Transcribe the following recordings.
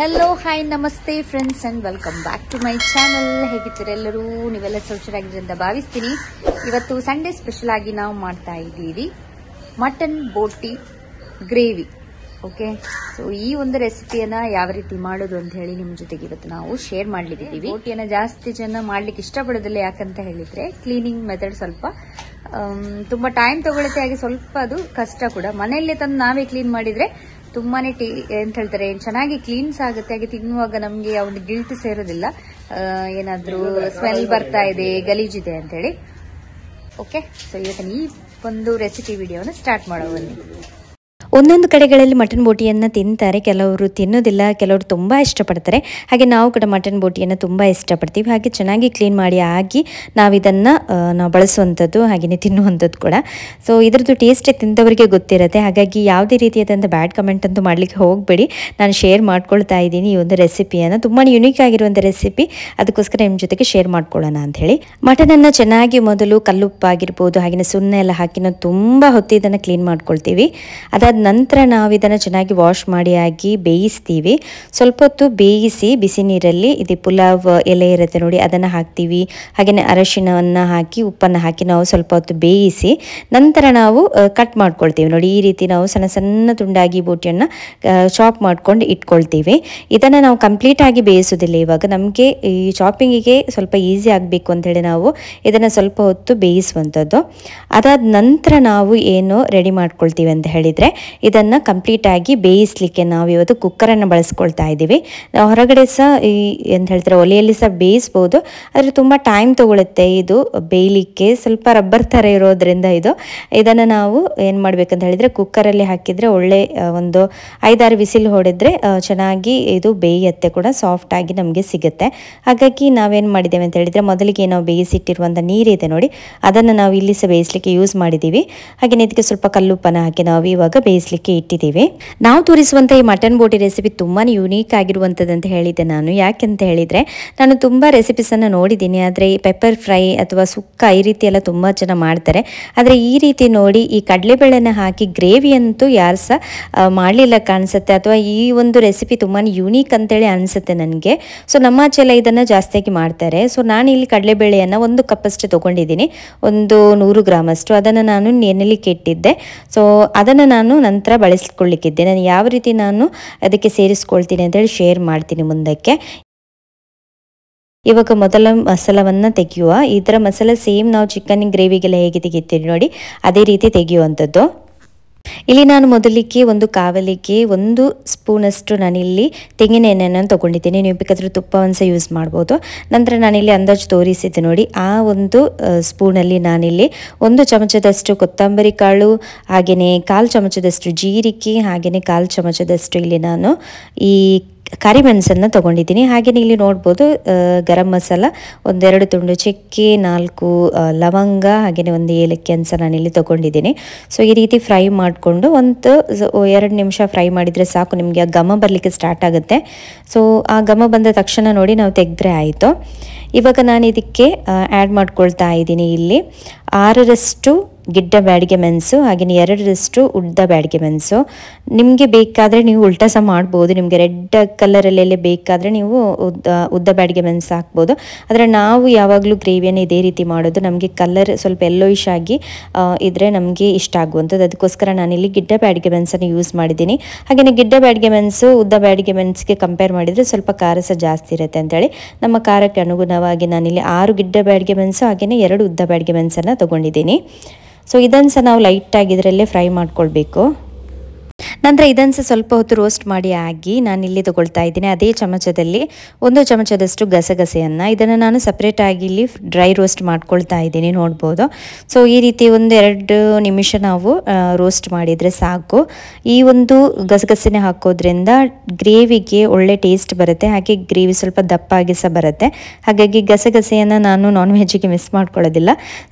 Hello hi ನಮಸ್ತೆ friends and welcome back to my channel. ಹೇಗಿದ್ದೀರಾ ಎಲ್ಲರೂ? ನೀವೆಲ್ಲ ಹುಷಾರಾಗಿದ್ದೀರಿ ಅಂತ ಭಾವಿಸ್ತೀನಿ. ಇವತ್ತು ಸಂಡೇ ಸ್ಪೆಷಲ್ ಆಗಿ ನಾವು ಮಾಡ್ತಾ ಇದ್ದೀವಿ ಮಟನ್ ಬೋಟಿ ಗ್ರೇವಿ. ಓಕೆ, ಸೊ ಈ ಒಂದು ರೆಸಿಪಿಯನ್ನ ಯಾವ ರೀತಿ ಮಾಡೋದು ಅಂತ ಹೇಳಿ ನಿಮ್ಮ ಜೊತೆಗೆ ಇವತ್ತು ನಾವು ಶೇರ್ ಮಾಡ್ಲಿದ್ದೀವಿ. ಬೋಟಿಯನ್ನ ಜಾಸ್ತಿ ಜನ ಮಾಡ್ಲಿಕ್ಕೆ ಇಷ್ಟಪಡೋದಿಲ್ಲ, ಯಾಕಂತ ಹೇಳಿದ್ರೆ ಕ್ಲೀನಿಂಗ್ ಮೆಥಡ್ ಸ್ವಲ್ಪ ತುಂಬಾ ಟೈಮ್ ತಗೊಳುತ್ತೆ, ಹಾಗೆ ಸ್ವಲ್ಪ ಅದು ಕಷ್ಟ ಕೂಡ. ಮನೆಯಲ್ಲೇ ತಂದು ನಾವೇ ಕ್ಲೀನ್ ಮಾಡಿದ್ರೆ ತುಂಬಾನೇ ಎಂತ ಹೇಳ್ತಾರೆ ಚೆನ್ನಾಗಿ ಕ್ಲೀನ್ಸ್ ಆಗುತ್ತೆ, ಹಾಗೆ ತಿನ್ನುವಾಗ ನಮ್ಗೆ ಒಂದು ಗಿಲ್ಟ್ ಸೇರೋದಿಲ್ಲ, ಏನಾದ್ರೂ ಸ್ಮೆಲ್ ಬರ್ತಾ ಇದೆ ಗಲೀಜಿದೆ ಅಂತ ಹೇಳಿ. ಓಕೆ, ಸೊ ಇವತ್ತಿನ ಈ ಒಂದು ರೆಸಿಪಿ ವಿಡಿಯೋನ ಸ್ಟಾರ್ಟ್ ಮಾಡೋ ಬನ್ನಿ. ಒಂದೊಂದು ಕಡೆಗಳಲ್ಲಿ ಮಟನ್ ಬೋಟಿಯನ್ನು ತಿಂತಾರೆ, ಕೆಲವರು ತಿನ್ನೋದಿಲ್ಲ, ಕೆಲವರು ತುಂಬ ಇಷ್ಟಪಡ್ತಾರೆ. ಹಾಗೆ ನಾವು ಕೂಡ ಮಟನ್ ಬೋಟಿಯನ್ನು ತುಂಬ ಇಷ್ಟಪಡ್ತೀವಿ. ಹಾಗೆ ಚೆನ್ನಾಗಿ ಕ್ಲೀನ್ ಮಾಡಿ ಆಗಿ ನಾವು ಇದನ್ನು ನಾವು ಬಳಸುವಂಥದ್ದು ಹಾಗೆಯೇ ತಿನ್ನುವಂಥದ್ದು ಕೂಡ. ಸೊ ಇದರದ್ದು ಟೇಸ್ಟ್ ತಿಂದವರಿಗೆ ಗೊತ್ತಿರುತ್ತೆ. ಹಾಗಾಗಿ ಯಾವುದೇ ರೀತಿಯಾದಂಥ ಬ್ಯಾಡ್ ಕಮೆಂಟ್ ಅಂತೂ ಮಾಡಲಿಕ್ಕೆ ಹೋಗಬೇಡಿ. ನಾನು ಶೇರ್ ಮಾಡ್ಕೊಳ್ತಾ ಇದ್ದೀನಿ ಈ ಒಂದು ರೆಸಿಪಿಯನ್ನು. ತುಂಬಾ ಯುನೀಕ್ ಆಗಿರುವಂಥ ರೆಸಿಪಿ, ಅದಕ್ಕೋಸ್ಕರ ನಿಮ್ಮ ಜೊತೆಗೆ ಶೇರ್ ಮಾಡ್ಕೊಳ್ಳೋಣ ಅಂತ ಹೇಳಿ. ಮಟನನ್ನು ಚೆನ್ನಾಗಿ ಮೊದಲು ಕಲ್ಲುಪ್ಪಾಗಿರ್ಬೋದು ಹಾಗೆಯೇ ಸುಣ್ಣ ಎಲ್ಲ ಹಾಕಿ ನಾವು ತುಂಬ ಹೊತ್ತು ಇದನ್ನು ಕ್ಲೀನ್ ಮಾಡ್ಕೊಳ್ತೀವಿ. ಅದಾದ ನಂತರ ನಾವು ಇದನ್ನು ಚೆನ್ನಾಗಿ ವಾಶ್ ಮಾಡಿ ಆಗಿ ಬೇಯಿಸ್ತೀವಿ. ಸ್ವಲ್ಪ ಹೊತ್ತು ಬೇಯಿಸಿ ಬಿಸಿ ನೀರಲ್ಲಿ ಇದು ಪುಲಾವ್ ಎಲೆ ಇರುತ್ತೆ ನೋಡಿ, ಅದನ್ನು ಹಾಕ್ತೀವಿ. ಹಾಗೆಯೇ ಅರಶಿಣವನ್ನು ಹಾಕಿ ಉಪ್ಪನ್ನು ಹಾಕಿ ನಾವು ಸ್ವಲ್ಪ ಹೊತ್ತು ಬೇಯಿಸಿ ನಂತರ ನಾವು ಕಟ್ ಮಾಡ್ಕೊಳ್ತೀವಿ. ನೋಡಿ, ಈ ರೀತಿ ನಾವು ಸಣ್ಣ ಸಣ್ಣ ತುಂಡಾಗಿ ಬೋಟಿಯನ್ನು ಚಾಪ್ ಮಾಡ್ಕೊಂಡು ಇಟ್ಕೊಳ್ತೀವಿ. ಇದನ್ನು ನಾವು ಕಂಪ್ಲೀಟ್ ಆಗಿ ಬೇಯಿಸೋದಿಲ್ಲ. ಇವಾಗ ನಮಗೆ ಈ ಚಾಪಿಂಗಿಗೆ ಸ್ವಲ್ಪ ಈಸಿ ಆಗಬೇಕು ಅಂತೇಳಿ ನಾವು ಇದನ್ನು ಸ್ವಲ್ಪ ಹೊತ್ತು ಬೇಯಿಸುವಂಥದ್ದು. ಅದಾದ ನಂತರ ನಾವು ಏನು ರೆಡಿ ಮಾಡ್ಕೊಳ್ತೀವಿ ಅಂತ ಹೇಳಿದರೆ, ಇದನ್ನು ಕಂಪ್ಲೀಟ್ ಆಗಿ ಬೇಯಿಸಲಿಕ್ಕೆ ನಾವು ಇವತ್ತು ಕುಕ್ಕರನ್ನು ಬಳಸ್ಕೊಳ್ತಾ ಇದ್ದೀವಿ. ನಾವು ಹೊರಗಡೆ ಸಹ ಎಂತ ಹೇಳ್ತಾರೆ ಒಲೆಯಲ್ಲಿ ಸಹ ಬೇಯಿಸ್ಬೋದು, ಆದರೆ ತುಂಬ ಟೈಮ್ ತಗೊಳುತ್ತೆ ಇದು ಬೇಯಲಿಕ್ಕೆ. ಸ್ವಲ್ಪ ರಬ್ಬರ್ ಥರ ಇರೋದ್ರಿಂದ ಇದನ್ನು ನಾವು ಏನು ಮಾಡಬೇಕಂತ ಹೇಳಿದರೆ ಕುಕ್ಕರಲ್ಲಿ ಹಾಕಿದರೆ ಒಳ್ಳೆ ಒಂದು 5-6 ವಿಸಿಲ್ ಹೊಡೆದ್ರೆ ಚೆನ್ನಾಗಿ ಇದು ಬೇಯುತ್ತೆ ಕೂಡ, ಸಾಫ್ಟ್ ಆಗಿ ನಮಗೆ ಸಿಗುತ್ತೆ. ಹಾಗಾಗಿ ನಾವೇನು ಮಾಡಿದ್ದೇವೆ ಅಂತ ಹೇಳಿದರೆ, ಮೊದಲಿಗೆ ನಾವು ಬೇಯಿಸಿಟ್ಟಿರುವಂಥ ನೀರಿದೆ ನೋಡಿ, ಅದನ್ನು ನಾವು ಇಲ್ಲಿ ಸಹ ಬೇಯಿಸಲಿಕ್ಕೆ ಯೂಸ್ ಮಾಡಿದ್ದೀವಿ. ಹಾಗೆಯೇ ಇದಕ್ಕೆ ಸ್ವಲ್ಪ ಕಲ್ಲುಪ್ಪನ್ನು ಹಾಕಿ ನಾವು ಇವಾಗ ಬೇಯಿಸಲಿಕ್ಕೆ ಇಟ್ಟಿದ್ದೀವಿ. ನಾವು ತೋರಿಸುವಂಥ ಈ ಮಟನ್ ಬೋಟಿ ರೆಸಿಪಿ ತುಂಬಾ ಯುನೀಕ್ ಆಗಿರುವಂಥದ್ದು ಅಂತ ಹೇಳಿದ್ದೆ ನಾನು. ಯಾಕೆಂತ ಹೇಳಿದರೆ, ನಾನು ತುಂಬ ರೆಸಿಪೀಸನ್ನು ನೋಡಿದ್ದೀನಿ, ಆದರೆ ಈ ಪೆಪ್ಪರ್ ಫ್ರೈ ಅಥವಾ ಸುಕ್ಕ ಈ ರೀತಿ ಎಲ್ಲ ತುಂಬ ಜನ ಮಾಡ್ತಾರೆ. ಆದರೆ ಈ ರೀತಿ ನೋಡಿ ಈ ಕಡಲೆಬೇಳೆನ ಹಾಕಿ ಗ್ರೇವಿ ಅಂತೂ ಯಾರು ಸಹ ಮಾಡಲಿಲ್ಲ ಕಾಣಿಸುತ್ತೆ, ಅಥವಾ ಈ ಒಂದು ರೆಸಿಪಿ ತುಂಬಾ ಯುನೀಕ್ ಅಂತೇಳಿ ಅನಿಸುತ್ತೆ ನನಗೆ. ಸೊ ನಮ್ಮ ಆಚೆಲ್ಲ ಇದನ್ನು ಜಾಸ್ತಿಯಾಗಿ ಮಾಡ್ತಾರೆ. ಸೊ ನಾನು ಇಲ್ಲಿ ಕಡಲೆಬೇಳೆಯನ್ನು 1 ಕಪ್ಪಷ್ಟು ತೊಗೊಂಡಿದ್ದೀನಿ, ಒಂದು 100 ಗ್ರಾಮಷ್ಟು. ಅದನ್ನು ನಾನು ನೆನೆಲಿಕ್ಕೆ ಇಟ್ಟಿದ್ದೆ. ಸೊ ಅದನ್ನು ನಾನು ನಂತರ ಬಳಸ್ಕೊಳ್ಳಿಕ್ಕಿದ್ದೆ. ನಾನು ಯಾವ ರೀತಿ ನಾನು ಅದಕ್ಕೆ ಸೇರಿಸ್ಕೊಳ್ತೀನಿ ಅಂತೇಳಿ ಶೇರ್ ಮಾಡ್ತೀನಿ ಮುಂದಕ್ಕೆ. ಇವಾಗ ಮೊದಲ ಮಸಾಲವನ್ನು ತೆಗೆಯುವ. ಇದರ ಮಸಾಲ ಸೇಮ್ ನಾವು ಚಿಕನ್ ಗ್ರೇವಿಗೆಲ್ಲ ಹೇಗೆ ತೆಗಿತೀವಿ ನೋಡಿ, ಅದೇ ರೀತಿ ತೆಗೆಯುವಂಥದ್ದು. ಇಲ್ಲಿ ನಾನು ಮೊದಲಿಗೆ ಒಂದು ಕಾವಲಿಗೆ 1 ಸ್ಪೂನಷ್ಟು ನಾನಿಲ್ಲಿ ತೆಂಗಿನ ಎಣ್ಣೆಯನ್ನು ತೊಗೊಂಡಿದ್ದೀನಿ. ನೀವು ಬೇಕಾದರೆ ತುಪ್ಪವನ್ನು ಸಹ ಯೂಸ್ ಮಾಡ್ಬೋದು. ನಂತರ ನಾನಿಲ್ಲಿ ಅಂದಾಜು ತೋರಿಸಿದ್ದೆ ನೋಡಿ, ಆ ಒಂದು ಸ್ಪೂನಲ್ಲಿ ನಾನಿಲ್ಲಿ 1 ಚಮಚದಷ್ಟು ಕೊತ್ತಂಬರಿ ಕಾಳು, ಹಾಗೆಯೇ 1/4 ಚಮಚದಷ್ಟು ಜೀರಿಗೆ, ಹಾಗೆಯೇ 1/4 ಚಮಚದಷ್ಟು ಇಲ್ಲಿ ನಾನು ಈ ಕರಿಮೆಣಸನ್ನು ತೊಗೊಂಡಿದ್ದೀನಿ. ಹಾಗೆಯೇ ಇಲ್ಲಿ ನೋಡ್ಬೋದು ಗರಂ ಮಸಾಲ 1-2 ತುಂಡು ಚಕ್ಕೆ, 4 ಲವಂಗ, ಹಾಗೆಯೇ 1 ಏಲಕ್ಕಿಯನ್ನು ಸಹ ನಾನಿಲ್ಲಿ ತೊಗೊಂಡಿದ್ದೀನಿ. ಸೊ ಈ ರೀತಿ ಫ್ರೈ ಮಾಡಿಕೊಂಡು 2 ನಿಮಿಷ ಫ್ರೈ ಮಾಡಿದರೆ ಸಾಕು, ನಿಮಗೆ ಆ ಘಮ ಬರಲಿಕ್ಕೆ ಸ್ಟಾರ್ಟ್ ಆಗುತ್ತೆ. ಸೊ ಆ ಘಮ ಬಂದ ತಕ್ಷಣ ನೋಡಿ ನಾವು ತೆಗೆದ್ರೆ ಆಯಿತು. ಇವಾಗ ನಾನು ಇದಕ್ಕೆ ಆ್ಯಡ್ ಮಾಡ್ಕೊಳ್ತಾ ಇದ್ದೀನಿ ಇಲ್ಲಿ 6ರಷ್ಟು ಗಿಡ್ಡ ಬ್ಯಾಡಿಗೆ ಮೆಣಸು, ಹಾಗೆಯೇ 2ರಷ್ಟು ಉದ್ದ ಬ್ಯಾಡಿಗೆ ಮೆಣಸು. ನಿಮಗೆ ಬೇಕಾದರೆ ನೀವು ಉಲ್ಟಾ ಸಹ ಮಾಡ್ಬೋದು. ನಿಮಗೆ ರೆಡ್ ಕಲರಲ್ಲೆಲ್ಲ ಬೇಕಾದರೆ ನೀವು ಉದ್ದ ಬ್ಯಾಡಿಗೆ ಮೆಣಸು ಹಾಕ್ಬೋದು. ಆದರೆ ನಾವು ಯಾವಾಗಲೂ ಗ್ರೇವಿಯನ್ನು ಇದೇ ರೀತಿ ಮಾಡೋದು, ನಮಗೆ ಕಲರ್ ಸ್ವಲ್ಪ ಯೆಲ್ಲೋಯಿಶ್ ಆಗಿ ಇದ್ದರೆ ನಮಗೆ ಇಷ್ಟ ಆಗುವಂಥದ್ದು. ಅದಕ್ಕೋಸ್ಕರ ನಾನಿಲ್ಲಿ ಗಿಡ್ಡ ಬ್ಯಾಡಿಗೆ ಮೆಣಸನ್ನು ಯೂಸ್ ಮಾಡಿದ್ದೀನಿ. ಹಾಗೆಯೇ ಗಿಡ್ಡ ಬ್ಯಾಡಿಗೆ ಮೆಣಸು ಉದ್ದ ಬ್ಯಾಡಿಗೆ ಮೆಣಸಿಗೆ ಕಂಪೇರ್ ಮಾಡಿದರೆ ಸ್ವಲ್ಪ ಖಾರ ಸಹ ಜಾಸ್ತಿ ಇರುತ್ತೆ ಅಂತೇಳಿ ನಮ್ಮ ಖಾರಕ್ಕೆ ಅನುಗುಣವಾಗಿ ನಾನಿಲ್ಲಿ 6 ಗಿಡ್ಡ ಬ್ಯಾಡಿಗೆ ಮೆಣಸು ಹಾಗೆಯೇ 2 ಉದ್ದ ಬ್ಯಾಡಿಗೆ ಮೆಣಸನ್ನು ತೊಗೊಂಡಿದ್ದೀನಿ. ಸೊ ಇದನ್ನು ಸಹ ನಾವು ಲೈಟಾಗಿ ಇದರಲ್ಲೇ ಫ್ರೈ ಮಾಡ್ಕೊಳ್ಬೇಕು. ನಂತರ ಇದನ್ನು ಸಹ ಸ್ವಲ್ಪ ಹೊತ್ತು ರೋಸ್ಟ್ ಮಾಡಿ ಆಗಿ ನಾನಿಲ್ಲಿ ತೊಗೊಳ್ತಾ ಇದ್ದೀನಿ ಅದೇ ಚಮಚದಲ್ಲಿ 1 ಚಮಚದಷ್ಟು ಗಸಗಸೆಯನ್ನು. ಇದನ್ನು ನಾನು ಸಪ್ರೇಟಾಗಿ ಇಲ್ಲಿ ಡ್ರೈ ರೋಸ್ಟ್ ಮಾಡ್ಕೊಳ್ತಾ ಇದ್ದೀನಿ, ನೋಡ್ಬೋದು. ಸೊ ಈ ರೀತಿ 1-2 ನಿಮಿಷ ನಾವು ರೋಸ್ಟ್ ಮಾಡಿದರೆ ಸಾಕು. ಈ ಒಂದು ಗಸಗಸೆನೆ ಹಾಕೋದ್ರಿಂದ ಗ್ರೇವಿಗೆ ಒಳ್ಳೆ ಟೇಸ್ಟ್ ಬರುತ್ತೆ, ಹಾಗೆ ಗ್ರೇವಿ ಸ್ವಲ್ಪ ದಪ್ಪಾಗಿ ಸಹ ಬರುತ್ತೆ. ಹಾಗಾಗಿ ಗಸಗಸೆಯನ್ನು ನಾನು ನಾನ್ ವೆಜ್ಜಿಗೆ ಮಿಸ್ ಮಾಡ್ಕೊಳ್ಳೋದಿಲ್ಲ.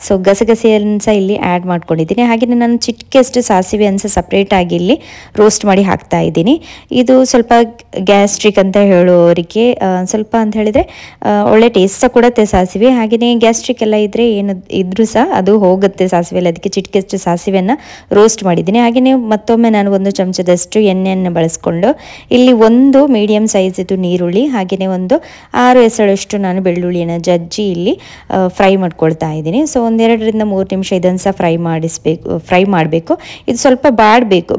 ಸೊ ಗಸಗಸೆಯನ್ನು ಸಹ ಇಲ್ಲಿ ಆ್ಯಡ್ ಮಾಡ್ಕೊಂಡಿದ್ದೀನಿ. ಹಾಗೆಯೇ ನಾನು ಚಿಟಿಕೆಯಷ್ಟು ಸಾಸಿವೆಯನ್ನು ಸಹ ಸಪ್ರೇಟಾಗಿ ಇಲ್ಲಿ ರೋಸ್ಟ್ ಮಾಡಿ ಹಾಕ್ತಾ ಇದ್ದೀನಿ. ಇದು ಸ್ವಲ್ಪ ಗ್ಯಾಸ್ಟ್ರಿಕ್ ಅಂತ ಹೇಳೋರಿಗೆ ಸ್ವಲ್ಪ ಅಂತ ಹೇಳಿದರೆ ಒಳ್ಳೆ ಟೇಸ್ಟ್ ಸಹ ಕೊಡುತ್ತೆ ಸಾಸಿವೆ. ಹಾಗೆಯೇ ಗ್ಯಾಸ್ಟ್ರಿಕ್ ಎಲ್ಲ ಇದ್ದರೆ ಏನು ಇದ್ರೂ ಸಹ ಅದು ಹೋಗುತ್ತೆ ಸಾಸಿವೆಯಲ್ಲಿ. ಅದಕ್ಕೆ ಚಿಟಿಕೆಯಷ್ಟು ಸಾಸಿವೆಯನ್ನು ರೋಸ್ಟ್ ಮಾಡಿದ್ದೀನಿ. ಹಾಗೆಯೇ ಮತ್ತೊಮ್ಮೆ ನಾನು 1 ಚಮಚದಷ್ಟು ಎಣ್ಣೆಯನ್ನು ಬಳಸ್ಕೊಂಡು ಇಲ್ಲಿ 1 ಮೀಡಿಯಮ್ ಸೈಜಿದ್ದು ನೀರುಳ್ಳಿ ಹಾಗೆಯೇ ಒಂದು 6 ಎಸಳಷ್ಟು ನಾನು ಬೆಳ್ಳುಳ್ಳಿಯನ್ನು ಜಜ್ಜಿ ಇಲ್ಲಿ ಫ್ರೈ ಮಾಡ್ಕೊಳ್ತಾ ಇದ್ದೀನಿ. ಸೊ 1-2 3 ನಿಮಿಷ ಇದನ್ನು ಸಹ ಫ್ರೈ ಮಾಡಬೇಕು. ಇದು ಸ್ವಲ್ಪ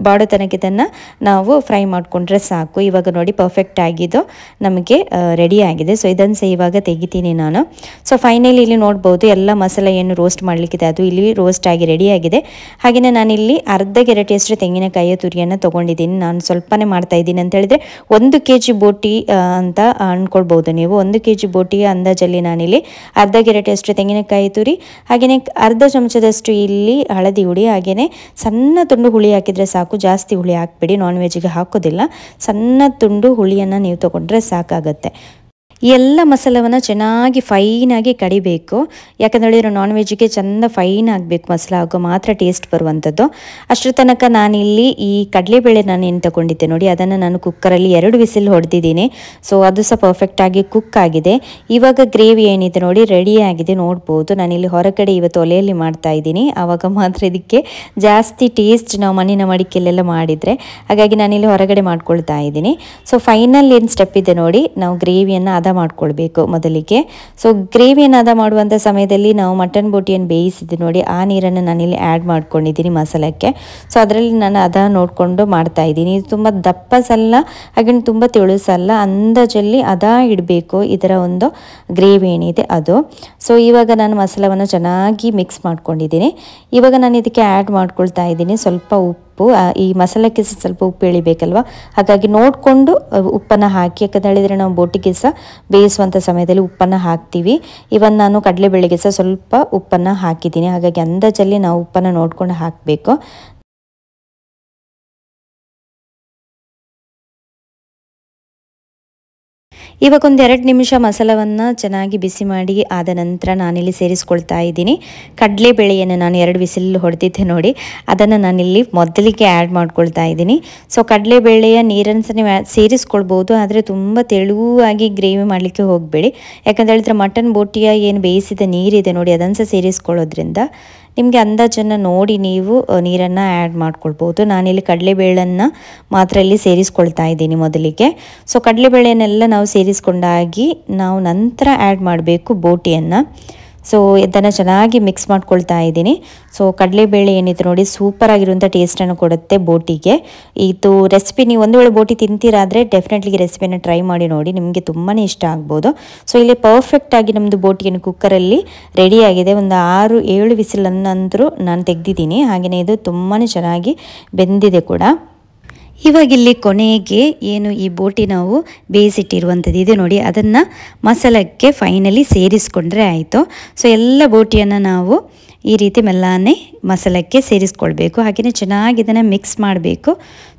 ಬಾಡೋ ತನಕ ಇದನ್ನು ನಾವು ಫ್ರೈ ಮಾಡಿಕೊಂಡ್ರೆ ಸಾಕು. ಇವಾಗ ನೋಡಿ ಪರ್ಫೆಕ್ಟ್ ಆಗಿದ್ದು ನಮಗೆ ರೆಡಿ ಆಗಿದೆ. ಸೊ ಇದನ್ನು ಸಹ ಇವಾಗ ತೆಗಿತೀನಿ ನಾನು. ಸೊ ಫೈನಲಿ ಇಲ್ಲಿ ನೋಡ್ಬೋದು ಎಲ್ಲ ಮಸಾಲೆ ಏನು ರೋಸ್ಟ್ ಮಾಡಲಿಕ್ಕಿದೆ ಅದು ಇಲ್ಲಿ ರೋಸ್ಟ್ ಆಗಿ ರೆಡಿ ಆಗಿದೆ. ಹಾಗೆಯೇ ನಾನಿಲ್ಲಿ ಅರ್ಧ ಗೆರಟೆಯಷ್ಟು ತೆಂಗಿನಕಾಯಿಯ ತುರಿಯನ್ನು ತೊಗೊಂಡಿದ್ದೀನಿ. ನಾನು ಸ್ವಲ್ಪನೇ ಮಾಡ್ತಾ ಇದ್ದೀನಿ ಅಂತ ಹೇಳಿದರೆ 1 kg ಬೋಟಿ ಅಂತ ಅಂದ್ಕೊಳ್ಬೋದು ನೀವು. 1 kg ಬೋಟಿಯ ಅಂದಾಜಲ್ಲಿ ನಾನಿಲ್ಲಿ ಅರ್ಧ ಗೆರಟೆಯಷ್ಟು ತೆಂಗಿನಕಾಯಿ ತುರಿ ಹಾಗೆಯೇ ಅರ್ಧ ಚಮಚದಷ್ಟು ಇಲ್ಲಿ ಹಳದಿ ಹುಳಿ ಹಾಗೆಯೇ ಸಣ್ಣ ತುಂಡು ಹುಳಿ ಹಾಕಿದರೆ ಸಾಕು. ಜಾಸ್ತಿ ಹುಳಿ ಹಾಕಬೇಡಿ, ನಾನ್ ವೆಜ್ಜಿಗೆ ಹಾಕೋದಿಲ್ಲ. ಸಣ್ಣ ತುಂಡು ಹುಳಿಯನ್ನು ನೀವು ತೊಗೊಂಡ್ರೆ ಸಾಕಾಗತ್ತೆ. ಈ ಎಲ್ಲ ಮಸಾಲವನ್ನು ಚೆನ್ನಾಗಿ ಫೈನಾಗಿ ಕಡಿಬೇಕು. ಯಾಕಂತ ಹೇಳಿದ್ರೆ ನಾನ್ ವೆಜ್ಜಿಗೆ ಚೆಂದ ಫೈನ್ ಆಗಬೇಕು ಮಸಾಲ, ಆಗೋ ಮಾತ್ರ ಟೇಸ್ಟ್ ಬರುವಂಥದ್ದು. ಅಷ್ಟರ ತನಕ ನಾನಿಲ್ಲಿ ಈ ಕಡಲೆಬೇಳೆ ನಾನು ಏನು ತಗೊಂಡಿದ್ದೆ ನೋಡಿ ಅದನ್ನು ನಾನು ಕುಕ್ಕರಲ್ಲಿ 2 ವಿಸಿಲ್ ಹೊಡೆದಿದ್ದೀನಿ. ಸೊ ಅದು ಸಹ ಪರ್ಫೆಕ್ಟಾಗಿ ಕುಕ್ ಆಗಿದೆ. ಇವಾಗ ಗ್ರೇವಿ ಏನಿದೆ ನೋಡಿ ರೆಡಿ ಆಗಿದೆ ನೋಡ್ಬೋದು. ನಾನಿಲ್ಲಿ ಹೊರಗಡೆ ಇವತ್ತು ಒಲೆಯಲ್ಲಿ ಮಾಡ್ತಾ ಇದ್ದೀನಿ, ಆವಾಗ ಮಾತ್ರ ಇದಕ್ಕೆ ಜಾಸ್ತಿ ಟೇಸ್ಟ್ ನಾವು ಮಣ್ಣಿನ ಮಡಿಕೆಯಲ್ಲೆಲ್ಲ ಮಾಡಿದರೆ. ಹಾಗಾಗಿ ನಾನಿಲ್ಲಿ ಹೊರಗಡೆ ಮಾಡ್ಕೊಳ್ತಾ ಇದ್ದೀನಿ. ಸೊ ಫೈನಲ್ ಏನು ಸ್ಟೆಪ್ ಇದೆ ನೋಡಿ, ನಾವು ಗ್ರೇವಿಯನ್ನು ಮಾಡ್ಕೊಳ್ಬೇಕು ಮೊದಲಿಗೆ. ಸೊ ಗ್ರೇವಿಯನ್ನು ಅದ ಮಾಡುವಂಥ ಸಮಯದಲ್ಲಿ ನಾವು ಮಟನ್ ಬೋಟಿಯನ್ನು ಬೇಯಿಸಿದ್ದೆ ನೋಡಿ ಆ ನೀರನ್ನು ನಾನಿಲ್ಲಿ ಆ್ಯಡ್ ಮಾಡ್ಕೊಂಡಿದ್ದೀನಿ ಮಸಾಲಕ್ಕೆ. ಸೊ ಅದರಲ್ಲಿ ನಾನು ಅದ ನೋಡಿಕೊಂಡು ಮಾಡ್ತಾ ಇದ್ದೀನಿ. ಇದು ತುಂಬ ದಪ್ಪಸಲ್ಲ ಹಾಗೆ ತುಂಬ ತೆಳುಸಲ್ಲ, ಅಂದಾಜಲ್ಲಿ ಅದ ಇಡಬೇಕು ಇದರ ಒಂದು ಗ್ರೇವಿ ಏನಿದೆ ಅದು. ಸೊ ಇವಾಗ ನಾನು ಮಸಾಲವನ್ನು ಚೆನ್ನಾಗಿ ಮಿಕ್ಸ್ ಮಾಡ್ಕೊಂಡಿದ್ದೀನಿ. ಇವಾಗ ನಾನು ಇದಕ್ಕೆ ಆ್ಯಡ್ ಮಾಡ್ಕೊಳ್ತಾ ಇದ್ದೀನಿ ಸ್ವಲ್ಪ ಉಪ್ಪು. ಈ ಮಸಾಲಕ್ಕೆ ಸ್ವಲ್ಪ ಉಪ್ಪು ಇಳಿಬೇಕಲ್ವ, ಹಾಗಾಗಿ ನೋಡಿಕೊಂಡು ಉಪ್ಪನ್ನು ಹಾಕಿ. ಯಾಕಂತ ಹೇಳಿದರೆ ನಾವು ಬೋಟಿಗೆ ಸಹ ಬೇಯಿಸುವಂಥ ಸಮಯದಲ್ಲಿ ಉಪ್ಪನ್ನು ಹಾಕ್ತೀವಿ. ಇವನ್ ನಾನು ಕಡಲೆಬೇಳೆಗೆ ಸಹ ಸ್ವಲ್ಪ ಉಪ್ಪನ್ನು ಹಾಕಿದ್ದೀನಿ. ಹಾಗಾಗಿ ಅಂದಾಜಲ್ಲಿ ನಾವು ಉಪ್ಪನ್ನು ನೋಡ್ಕೊಂಡು ಹಾಕಬೇಕು. ಇವಾಗ 1-2 ನಿಮಿಷ ಮಸಾಲವನ್ನು ಚೆನ್ನಾಗಿ ಬಿಸಿ ಮಾಡಿ ಆದ ನಂತರ ನಾನಿಲ್ಲಿ ಸೇರಿಸ್ಕೊಳ್ತಾ ಇದ್ದೀನಿ ಕಡಲೆಬೇಳೆಯನ್ನು. ನಾನು 2 ವಿಸಿಲ್ ಹೊಡೆದಿದ್ದೆ ನೋಡಿ ಅದನ್ನು ನಾನಿಲ್ಲಿ ಮೊದಲಿಗೆ ಆ್ಯಡ್ ಮಾಡ್ಕೊಳ್ತಾ ಇದ್ದೀನಿ. ಸೊ ಕಡಲೆಬೇಳೆಯ ನೀರನ್ನು ಸಹ ನೀವು ಸೇರಿಸ್ಕೊಳ್ಬೋದು, ಆದರೆ ತುಂಬ ತೆಳುವಾಗಿ ಗ್ರೇವಿ ಮಾಡಲಿಕ್ಕೆ ಹೋಗಬೇಡಿ. ಯಾಕಂತ ಹೇಳಿದ್ರೆ ಮಟನ್ ಬೋಟಿಯ ಏನು ಬೇಯಿಸಿದ ನೀರಿದೆ ನೋಡಿ ಅದನ್ನು ಸಹ ಸೇರಿಸ್ಕೊಳ್ಳೋದ್ರಿಂದ ನಿಮಗೆ ಅಂದಾಜನ್ನು ನೋಡಿ ನೀವು ನೀರನ್ನು ಆ್ಯಡ್ ಮಾಡ್ಕೊಳ್ಬೋದು. ನಾನಿಲ್ಲಿ ಕಡಲೆಬೇಳೆಯನ್ನು ಮಾತ್ರ ಇಲ್ಲಿ ಸೇರಿಸ್ಕೊಳ್ತಾ ಇದ್ದೀನಿ ಮೊದಲಿಗೆ. ಸೊ ಕಡಲೆಬೇಳೆಯನ್ನೆಲ್ಲ ನಾವು ಸೇರಿಸ್ಕೊಂಡಾಗಿ ನಾವು ನಂತರ ಆ್ಯಡ್ ಮಾಡಬೇಕು ಬೋಟಿಯನ್ನು. ಸೊ ಇದನ್ನು ಚೆನ್ನಾಗಿ ಮಿಕ್ಸ್ ಮಾಡ್ಕೊಳ್ತಾ ಇದ್ದೀನಿ. ಸೊ ಕಡಲೆಬೇಳೆ ಏನಿದೆ ನೋಡಿ ಸೂಪರ್ ಆಗಿರುವಂಥ ಟೇಸ್ಟನ್ನು ಕೊಡುತ್ತೆ ಬೋಟಿಗೆ. ಇದು ರೆಸಿಪಿ ನೀವು ಒಂದು ವೇಳೆ ಬೋಟಿ ತಿಂತೀರಾದರೆ ಡೆಫಿನೆಟ್ಲಿ ರೆಸಿಪಿನ ಟ್ರೈ ಮಾಡಿ ನೋಡಿ, ನಿಮಗೆ ತುಂಬಾ ಇಷ್ಟ ಆಗ್ಬೋದು. ಸೊ ಇಲ್ಲಿ ಪರ್ಫೆಕ್ಟಾಗಿ ನಮ್ಮದು ಬೋಟಿಯನ್ನು ಕುಕ್ಕರಲ್ಲಿ ರೆಡಿಯಾಗಿದೆ. ಒಂದು 6-7 ವಿಸಿಲನ್ನಂತರೂ ನಾನು ತೆಗೆದಿದ್ದೀನಿ. ಹಾಗೆಯೇ ಇದು ತುಂಬಾ ಚೆನ್ನಾಗಿ ಬೆಂದಿದೆ ಕೂಡ. ಇವಾಗಿಲ್ಲಿ ಕೊನೆಗೆ ಏನು ಈ ಬೋಟಿ ನಾವು ಬೇಯಿಸಿಟ್ಟಿರುವಂಥದ್ದು ಇದೆ ನೋಡಿ ಅದನ್ನು ಮಸಾಲಕ್ಕೆ ಫೈನಲಿ ಸೇರಿಸ್ಕೊಂಡ್ರೆ ಆಯಿತು. ಸೊ ಎಲ್ಲ ಬೋಟಿಯನ್ನು ನಾವು ಈ ರೀತಿ ಮೆಲ್ಲನೆ ಮಸಾಲಕ್ಕೆ ಸೇರಿಸ್ಕೊಳ್ಬೇಕು. ಹಾಗೆಯೇ ಚೆನ್ನಾಗಿ ಇದನ್ನು ಮಿಕ್ಸ್ ಮಾಡಬೇಕು.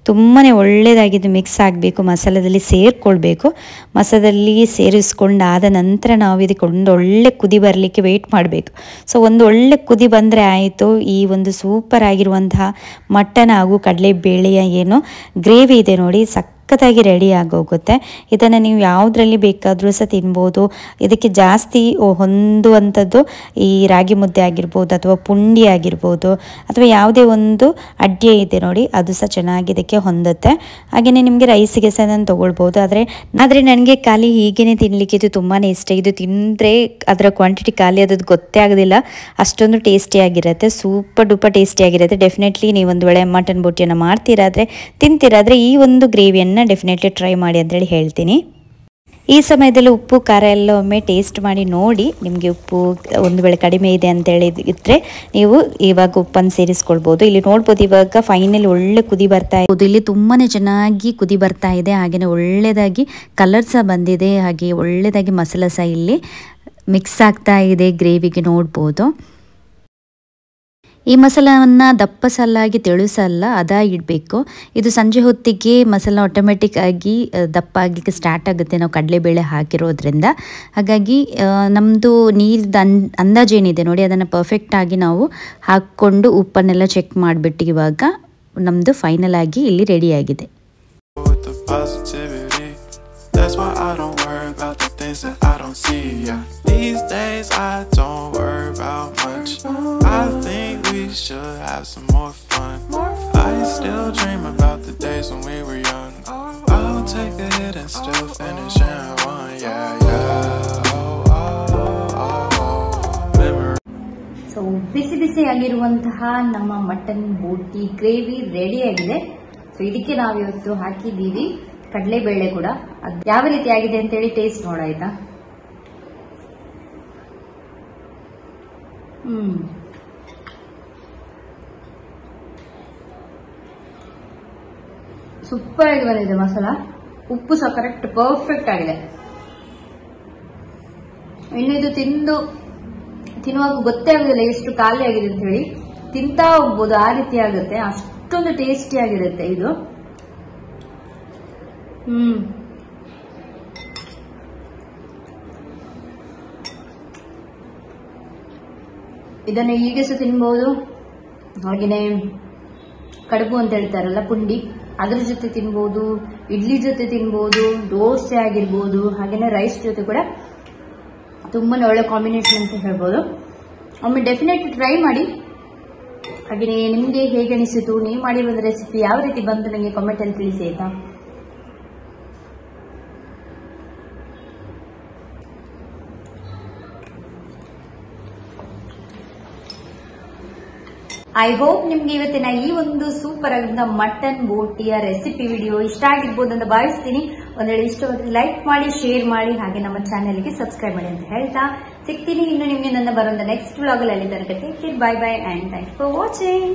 ತುಂಬಾ ಒಳ್ಳೆಯದಾಗಿದ್ದು ಮಿಕ್ಸ್ ಆಗಬೇಕು, ಮಸಾಲದಲ್ಲಿ ಸೇರಿಕೊಳ್ಬೇಕು. ಮಸಾಲದಲ್ಲಿ ಸೇರಿಸ್ಕೊಂಡಾದ ನಂತರ ನಾವು ಇದಕ್ಕೆ ಒಂದು ಒಳ್ಳೆ ಕುದಿ ಬರಲಿಕ್ಕೆ ವೆಯ್ಟ್ ಮಾಡಬೇಕು. ಸೊ ಒಂದು ಒಳ್ಳೆ ಕುದಿ ಬಂದರೆ ಆಯಿತು, ಈ ಒಂದು ಸೂಪರ್ ಆಗಿರುವಂತಹ ಮಟನ್ ಹಾಗೂ ಕಡಲೆಬೇಳೆಯ ಏನು ಗ್ರೇವಿ ಇದೆ ನೋಡಿ ಸಖತ್ತಾಗಿ ರೆಡಿ ಆಗೋಗುತ್ತೆ. ಇದನ್ನು ನೀವು ಯಾವುದರಲ್ಲಿ ಬೇಕಾದರೂ ಸಹ ತಿನ್ಬೋದು. ಇದಕ್ಕೆ ಜಾಸ್ತಿ ಹೊಂದುವಂಥದ್ದು ಈ ರಾಗಿ ಮುದ್ದೆ ಆಗಿರ್ಬೋದು ಅಥವಾ ಪುಂಡಿ ಆಗಿರ್ಬೋದು ಅಥವಾ ಯಾವುದೇ ಒಂದು ಅಡ್ಗೆ ಇದೆ ನೋಡಿ ಅದು ಸಹ ಚೆನ್ನಾಗಿ ಇದಕ್ಕೆ ಹೊಂದುತ್ತೆ. ಹಾಗೆಯೇ ನಿಮಗೆ ರೈಸಿಗೆ ಸಹ ನಾನು ತೊಗೊಳ್ಬೋದು. ಆದರೆ ನನಗೆ ಖಾಲಿ ಹೀಗೇ ತಿನ್ನಲಿಕ್ಕೆ ಇದು ತುಂಬಾ ಇಷ್ಟ. ಇದು ತಿಂದರೆ ಅದರ ಕ್ವಾಂಟಿಟಿ ಖಾಲಿ ಆದದ್ದು ಗೊತ್ತೇ ಆಗೋದಿಲ್ಲ, ಅಷ್ಟೊಂದು ಟೇಸ್ಟಿಯಾಗಿರುತ್ತೆ, ಸೂಪರ್ ಡೂಪರ್ ಟೇಸ್ಟಿಯಾಗಿರುತ್ತೆ. ಡೆಫಿನೆಟ್ಲಿ ನೀವು ಒಂದು ವೇಳೆ ಮಟನ್ ಬೋಟಿಯನ್ನು ತಿಂತೀರಾದರೆ ಈ ಒಂದು ಗ್ರೇವಿಯನ್ನು ಡೆಫಿನೆಟ್ಲಿ ಟ್ರೈ ಮಾಡಿ ಅಂತೇಳಿ ಹೇಳ್ತೀನಿ. ಈ ಸಮಯದಲ್ಲಿ ಉಪ್ಪು ಖಾರ ಎಲ್ಲ ಒಮ್ಮೆ ಟೇಸ್ಟ್ ಮಾಡಿ ನೋಡಿ. ನಿಮಗೆ ಉಪ್ಪು ಒಂದು ವೇಳೆ ಕಡಿಮೆ ಇದೆ ಅಂತೇಳಿ ಇದ್ದರೆ ನೀವು ಇವಾಗ ಉಪ್ಪನ್ನು ಸೇರಿಸ್ಕೊಳ್ಬೋದು. ಇಲ್ಲಿ ನೋಡ್ಬೋದು ಇವಾಗ ಫೈನಲಿ ಒಳ್ಳೆ ಕುದಿ ಬರ್ತಾ ಇದೆ. ಇಲ್ಲಿ ತುಂಬಾ ಚೆನ್ನಾಗಿ ಕುದಿ ಬರ್ತಾ ಇದೆ. ಹಾಗೆಯೇ ಒಳ್ಳೆಯದಾಗಿ ಕಲರ್ ಸಹ ಬಂದಿದೆ. ಹಾಗೆ ಒಳ್ಳೆಯದಾಗಿ ಮಸಾಲ ಸಹ ಇಲ್ಲಿ ಮಿಕ್ಸ್ ಆಗ್ತಾ ಇದೆ ಗ್ರೇವಿಗೆ ನೋಡ್ಬೋದು. ಈ ಮಸಾಲವನ್ನು ದಪ್ಪಸಲಾಗಿ ತೆಳುಸಲ್ಲ ಅದ ಇಡಬೇಕು. ಇದು ಸಂಜೆ ಹೊತ್ತಿಗೆ ಮಸಾಲ ಆಟೋಮೆಟಿಕ್ ಆಗಿ ದಪ್ಪ ಆಗಲಿಕ್ಕೆ ಸ್ಟಾರ್ಟ್ ಆಗುತ್ತೆ ನಾವು ಕಡಲೆಬೇಳೆ ಹಾಕಿರೋದ್ರಿಂದ. ಹಾಗಾಗಿ ನಮ್ಮದು ನೀರಿದ ಅಂದಾಜು ಏನಿದೆ ನೋಡಿ ಅದನ್ನು ಪರ್ಫೆಕ್ಟಾಗಿ ನಾವು ಹಾಕ್ಕೊಂಡು ಉಪ್ಪನ್ನೆಲ್ಲ ಚೆಕ್ ಮಾಡಿಬಿಟ್ಟು ಇವಾಗ ನಮ್ಮದು ಫೈನಲ್ ಆಗಿ ಇಲ್ಲಿ ರೆಡಿಯಾಗಿದೆ. That's why I don't worry about the things that I don't see. Yeah. These days I don't worry about much. I think we should have some more fun. I still dream about the days when we were young. I'll take a hit and still finish in one. Yeah, yeah. Oh, oh, oh, oh. Memory. So ಬಿಸಿ ಬಿಸಿಯಾಗಿರುವಂತಹ ನಮ್ಮ mutton ಬೋಟಿ gravy ready ಆಗಿದೆ. So ಇದಕ್ಕೆ ನಾವು ಇವತ್ತು ಹಾಕಿದ್ದೀವಿ ಕಡಲೆಬೇಳೆ ಕೂಡ. ಅದು ಯಾವ ರೀತಿ ಆಗಿದೆ ಅಂತೇಳಿ ಟೇಸ್ಟ್ ನೋಡಾಯ್ತಾ. ಸೂಪರ್ ಆಗಿ ಬಂದಿದೆ ಮಸಾಲ. ಉಪ್ಪು ಸಹ ಕರೆಕ್ಟ್ ಪರ್ಫೆಕ್ಟ್ ಆಗಿದೆ. ಇನ್ನು ಇದು ತಿನ್ನುವಾಗ ಗೊತ್ತೇ ಆಗುದಿಲ್ಲ ಎಷ್ಟು ಖಾಲಿ ಆಗಿದೆ ಅಂತ ಹೇಳಿ. ತಿಂತಾ ಹೋಗ್ಬೋದು, ಆ ರೀತಿ ಆಗುತ್ತೆ. ಅಷ್ಟೊಂದು ಟೇಸ್ಟಿ ಆಗಿರುತ್ತೆ ಇದು. ಇದನ್ನು ಹೀಗೆ ಸಹ ತಿನ್ಬಹುದು. ಹಾಗೆಯೇ ಕಡುಬು ಅಂತ ಹೇಳ್ತಾರಲ್ಲ, ಪುಂಡಿ, ಅದ್ರ ಜೊತೆ ತಿನ್ಬಹುದು, ಇಡ್ಲಿ ಜೊತೆ ತಿನ್ಬಹುದು, ದೋಸೆ ಆಗಿರ್ಬೋದು, ಹಾಗೇನೆ ರೈಸ್ ಜೊತೆ ಕೂಡ ತುಂಬಾನೇ ಒಳ್ಳೆ ಕಾಂಬಿನೇಷನ್ ಅಂತ ಹೇಳ್ಬೋದು. ಒಮ್ಮೆ ಡೆಫಿನೆಟ್ ಟ್ರೈ ಮಾಡಿ. ಹಾಗೆಯೇ ನಿಮ್ಗೆ ಹೇಗೆ ಅನಿಸಿತು, ನೀವು ಮಾಡಿರೋ ರೆಸಿಪಿ ಯಾವ ರೀತಿ ಬಂತು ನನಗೆ ಕಾಮೆಂಟ್ ಅಲ್ಲಿ ತಿಳಿಸಿ ಆಯ್ತಾ. ಐ ಹೋಪ್ ನಿಮ್ಗೆ ಇವತ್ತಿನ ಈ ಒಂದು ಸೂಪರ್ ಆಗಿದ್ದ ಮಟನ್ ಬೋಟಿಯ ರೆಸಿಪಿ ವಿಡಿಯೋ ಇಷ್ಟ ಆಗಿರ್ಬೋದು ಅಂತ ಭಾವಿಸ್ತೀನಿ. ಒಂದ್ ವೇಳೆ ಇಷ್ಟವಾದ್ರೆ ಲೈಕ್ ಮಾಡಿ, ಶೇರ್ ಮಾಡಿ, ಹಾಗೆ ನಮ್ಮ ಚಾನೆಲ್ಗೆ ಸಬ್ಸ್ಕ್ರೈಬ್ ಮಾಡಿ ಅಂತ ಹೇಳ್ತಾ ಸಿಗ್ತೀನಿ ಇನ್ನು ನಿಮ್ಗೆ ನನ್ನ ಬರುವಂತ ನೆಕ್ಸ್ಟ್ ವ್ಲಾಗ್ ಅಲ್ಲಿ. ತನಕ take care, bye bye and thanks for watching.